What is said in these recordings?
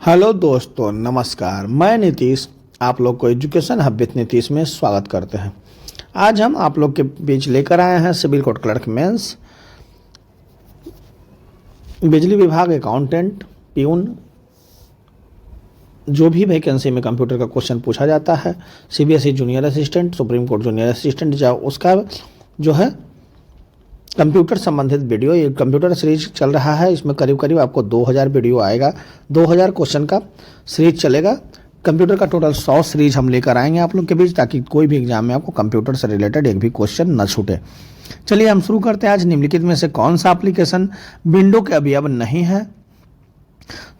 Hello दोस्तों, नमस्कार। मैं नीतीश आप लोग को एजुकेशन हब विद नीतीश में स्वागत करते हैं। आज हम आप लोग के बीच लेकर आए हैं सिविल कोर्ट क्लर्क मेंस, बिजली विभाग अकाउंटेंट, प्यून, जो भी वैकेंसी में कंप्यूटर का क्वेश्चन पूछा जाता है, CBSE junior assistant, supreme court junior assistant, जो उसका जो है कंप्यूटर संबंधित वीडियो, ये कंप्यूटर सीरीज चल रहा है। इसमें करीब करीब आपको 2000 वीडियो आएगा, 2000 क्वेश्चन का सीरीज चलेगा। कंप्यूटर का टोटल 100 सीरीज हम लेकर आएंगे आप लोग के बीच, ताकि कोई भी एग्जाम में आपको कंप्यूटर से रिलेटेड एक भी क्वेश्चन न छूटे। चलिए हम शुरू करते हैं। आज निम्नलिखित में से कौन सा एप्लीकेशन विंडो के अवयव नहीं है?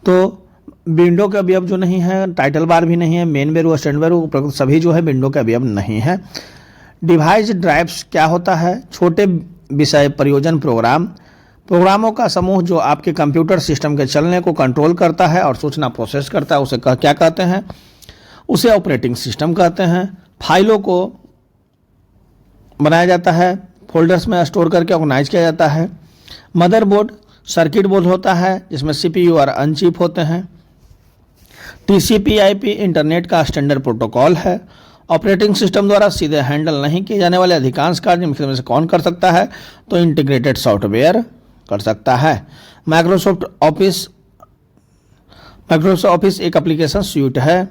तो विंडो के अवयव जो नहीं है, टाइटल बार भी नहीं है, मेन मेनू, स्टैंड मेनू, सभी जो है विंडो के अवयव नहीं है। डिवाइस ड्राइव्स क्या होता है? छोटे विषय प्रयोजन प्रोग्राम, प्रोग्रामों का समूह जो आपके कंप्यूटर सिस्टम के चलने को कंट्रोल करता है और सूचना प्रोसेस करता है, उसे क्या कहते हैं? उसे ऑपरेटिंग सिस्टम कहते हैं। फाइलों को बनाया जाता है, फोल्डर्स में स्टोर करके ऑर्गेनाइज किया जाता है। मदरबोर्ड सर्किट बोर्ड होता है जिसमें सीपीयू और अनचिप होते हैं। टीसीपी/आईपी इंटरनेट का स्टैंडर्ड प्रोटोकॉल है। ऑपरेटिंग सिस्टम द्वारा सीधे हैंडल नहीं किए जाने वाले अधिकांश कार्य में से कौन कर सकता है? तो इंटीग्रेटेड सॉफ्टवेयर कर सकता है। माइक्रोसॉफ्ट ऑफिस एक एप्लीकेशन स्यूट है।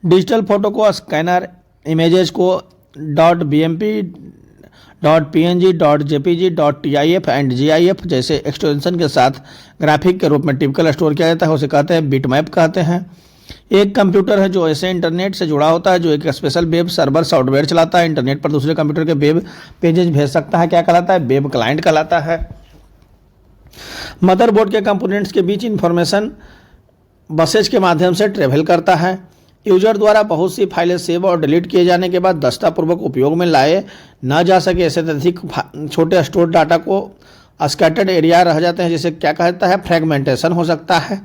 डिजिटल फोटो को स्कैनर, इमेजेज को .bmp, .png, .jpg, .tif and GIF जैसे एक्सटेंशन के साथ ग्राफिक के रूप में टिपिकल स्टोर किया जाता है, उसे कहते हैं बिटमैप कहते हैं। एक कंप्यूटर है जो ऐसे इंटरनेट से जुड़ा होता है, जो एक स्पेशल वेब सर्वर सॉफ्टवेयर चलाता है, इंटरनेट पर दूसरे कंप्यूटर के वेब पेजेज भेज सकता है, क्या कहलाता है? वेब क्लाइंट कहलाता है। मदरबोर्ड के कंपोनेंट्स के बीच इंफॉर्मेशन बसेज के माध्यम से ट्रेवल करता है। यूजर द्वारा बहुत सी फाइलें सेव और डिलीट किए जाने के बाद दस्तापूर्वक उपयोग में लाए न जा सके ऐसे अधिक छोटे स्टोर डाटा को स्कैटर्ड एरिया रह जाते हैं, जिसे क्या कहता है? फ्रेगमेंटेशन हो सकता है।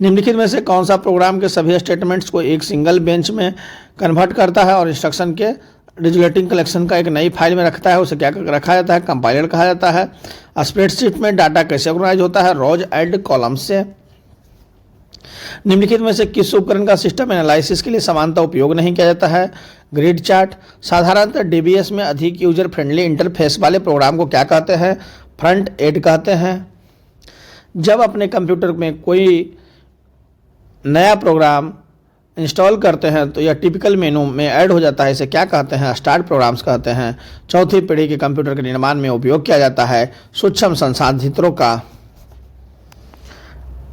निम्नलिखित में से कौन सा प्रोग्राम के सभी स्टेटमेंट्स को एक सिंगल बेंच में कन्वर्ट करता है और इंस्ट्रक्शन के रिजल्टिंग कलेक्शन का एक नई फाइल में रखता है? उसे क्या रखा जाता है? कंपाइलर कहा जाता है। स्प्रेडशीट में डाटा कैसे ऑर्गेनाइज होता है? रोज एंड कॉलम से। निम्नलिखित में से किस उपकरण का सिस्टम एनालिसिस के लिए समानता उपयोग नहीं किया जाता है? Grid chart. साधारणतः डीबीएस में अधिक यूजर फ्रेंडली इंटरफेस वाले प्रोग्राम को क्या कहते हैं? फ्रंट एंड कहते हैं। जब अपने कंप्यूटर में कोई नया प्रोग्राम इंस्टॉल करते हैं तो यह टिपिकल मेनू में ऐड हो जाता है, इसे क्या कहते हैं? स्टार्ट प्रोग्राम्स कहते हैं। चौथी पीढ़ी के कंप्यूटर के निर्माण में उपयोग किया जाता है सूक्ष्म संसाधितों का।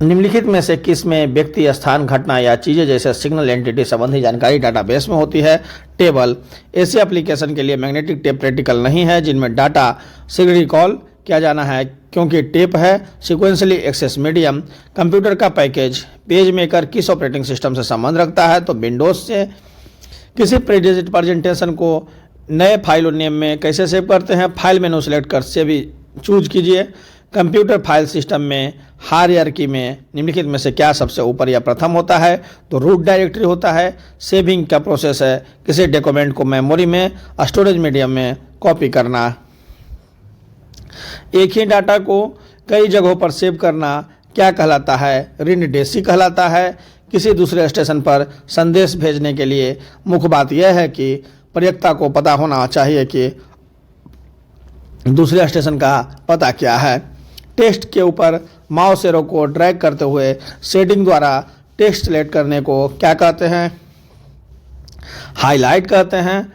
निम्नलिखित में से किस में व्यक्ति, स्थान, घटना या चीज़ें जैसे सिग्नल एंटिटी संबंधी जानकारी डाटाबेस में होती है? टेबल। ऐसे एप्लीकेशन के लिए मैग्नेटिक टेप प्रैक्टिकल नहीं है जिनमें डाटा शीघ्र रिकॉल किया जाना है, क्योंकि टेप है सीक्वेंशियली एक्सेस मीडियम। कंप्यूटर का पैकेज पेज मेकर किस ऑपरेटिंग सिस्टम से संबंध रखता है? तो विंडोज से। किसी प्रेजेंटेशन को नए फाइल नेम में कैसे सेव करते हैं? फाइल मेनू सेलेक्ट कर से भी चूज कीजिए। कंप्यूटर फाइल सिस्टम में हायरार्की में निम्नलिखित में से क्या सबसे ऊपर या प्रथम होता है? तो रूट डायरेक्टरी होता है। सेविंग का प्रोसेस है किसी डॉक्यूमेंट को मेमोरी में, स्टोरेज मीडियम में कॉपी करना। एक ही डाटा को कई जगहों पर सेव करना क्या कहलाता है? रिडंडेंसी कहलाता है। किसी दूसरे स्टेशन पर संदेश भेजने के लिए मुख्य बात यह है कि प्रयोक्ता को पता होना चाहिए कि दूसरे स्टेशन का पता क्या है। टेक्स्ट के ऊपर माउस एरो को ड्रैग करते हुए शेडिंग द्वारा टेक्स्ट सेलेक्ट करने को क्या कहते हैं? हाईलाइट कहते हैं।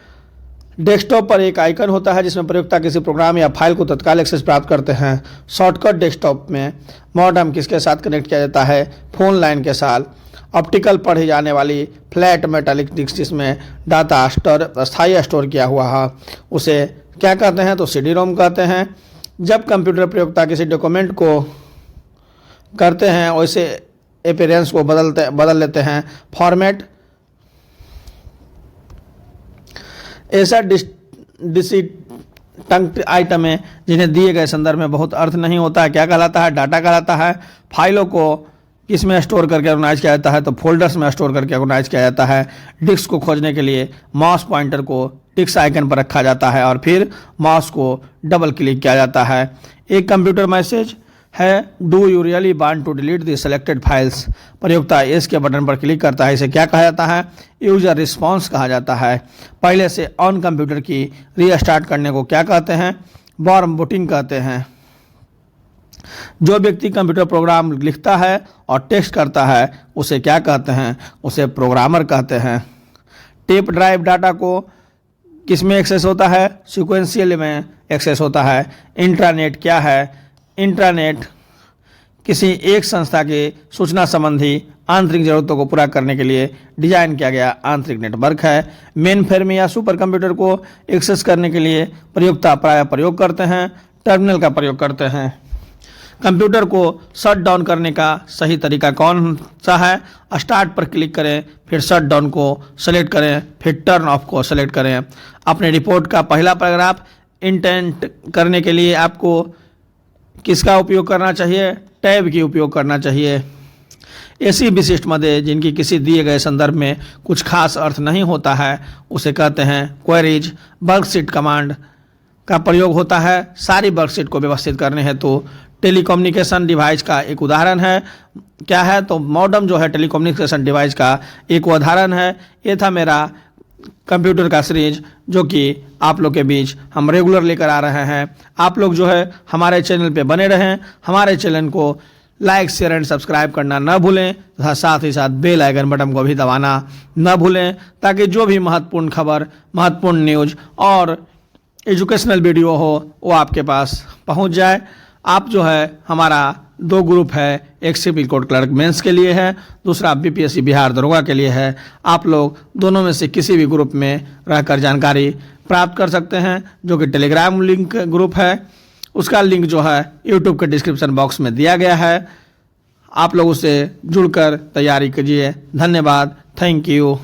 डेस्कटॉप पर एक आइकन होता है जिसमें प्रयोक्ता किसी प्रोग्राम या फाइल को तत्काल एक्सेस प्राप्त करते हैं। शॉर्टकट डेस्कटॉप में मॉडेम किसके साथ कनेक्ट किया जाता है? फोन लाइन के साथ। ऑप्टिकल पढ़ी जाने वाली फ्लैट मेटालिक डिस्क जिसमें डाटा स्थायी स्टोर किया हुआ है, उसे क्या कहते हैं? तो CD-ROM कहते हैं। जब कंप्यूटर प्रयोक्ता किसी डॉक्यूमेंट को करते हैं वैसे अपीयरेंस को बदल लेते हैं। फॉर्मेट ऐसा डिस्टिंक्ट आइटम है जिन्हें दिए गए संदर्भ में बहुत अर्थ नहीं होता है, क्या कहलाता है? डाटा कहलाता है। फाइलों को किस में स्टोर करके ऑर्गेनाइज किया जाता है? तो फोल्डर्स में स्टोर करके ऑर्गेनाइज किया जाता है। डिस्क को खोजने के लिए माउस पॉइंटर को डिस्क आइकन पर रखा जाता है और फिर माउस को डबल क्लिक किया जाता है। एक कंप्यूटर मैसेज है do you really want to delete the selected files. प्रयोक्ता यस के बटन पर क्लिक करता है, इसे क्या कहा जाता है? यूजर रिस्पॉन्स कहा जाता है। पहले से ऑन कंप्यूटर की रीस्टार्ट करने को क्या कहते हैं? वार्म बूटिंग कहते हैं। जो व्यक्ति कंप्यूटर प्रोग्राम लिखता है और टेक्स्ट करता है उसे क्या कहते हैं? उसे प्रोग्रामर कहते हैं। टेप ड्राइव डाटा को किस में एक्सेस होता है? सीक्वेंशियल में एक्सेस होता है। इंट्रानेट क्या है? इंट्रानेट किसी एक संस्था के सूचना संबंधी आंतरिक जरूरतों को पूरा करने के लिए डिजाइन किया गया आंतरिक नेटवर्क है। मेन फ्रेम या सुपर कंप्यूटर को एक्सेस करने के लिए प्रयोक्ता प्रायः प्रयोग करते हैं टर्मिनल का प्रयोग करते हैं। कंप्यूटर को शट डाउन करने का सही तरीका कौन सा है? स्टार्ट पर क्लिक करें, फिर शट डाउन को सेलेक्ट करें, फिर टर्न ऑफ को सेलेक्ट करें। अपने रिपोर्ट का पहला पैराग्राफ इंटेंट करने के लिए आपको किसका उपयोग करना चाहिए? टैब की उपयोग करना चाहिए। ऐसी विशिष्ट मदें जिनकी किसी दिए गए संदर्भ में कुछ खास अर्थ नहीं होता है उसे कहते हैं क्वेरीज। वर्कशीट कमांड का प्रयोग होता है सारी वर्कशीट को व्यवस्थित करने हेतु। तो टेलीकम्युनिकेशन डिवाइस का एक उदाहरण है क्या है? तो मॉडेम जो है टेलीकम्युनिकेशन डिवाइस का एक उदाहरण है। ये था मेरा कंप्यूटर का सीरीज जो कि आप लोग के बीच हम रेगुलर लेकर आ रहे हैं। आप लोग जो है हमारे चैनल पे बने रहें, हमारे चैनल को लाइक शेयर एंड सब्सक्राइब करना न भूलें तथा साथ ही साथ बेल आइकन बटन को भी दबाना न भूलें ताकि जो भी महत्वपूर्ण खबर, महत्वपूर्ण न्यूज और एजुकेशनल वीडियो हो वो आपके पास पहुंच जाए। आप जो है हमारा 2 ग्रुप है, एक सिविल कोर्ट क्लर्क मेंस के लिए है, दूसरा बीपीएससी बिहार दरोगा के लिए है। आप लोग दोनों में से किसी भी ग्रुप में रहकर जानकारी प्राप्त कर सकते हैं जो कि टेलीग्राम लिंक ग्रुप है। उसका लिंक जो है यूट्यूब के डिस्क्रिप्शन बॉक्स में दिया गया है। आप लोग उससे जुड़कर तैयारी कीजिए। धन्यवाद। Thank you.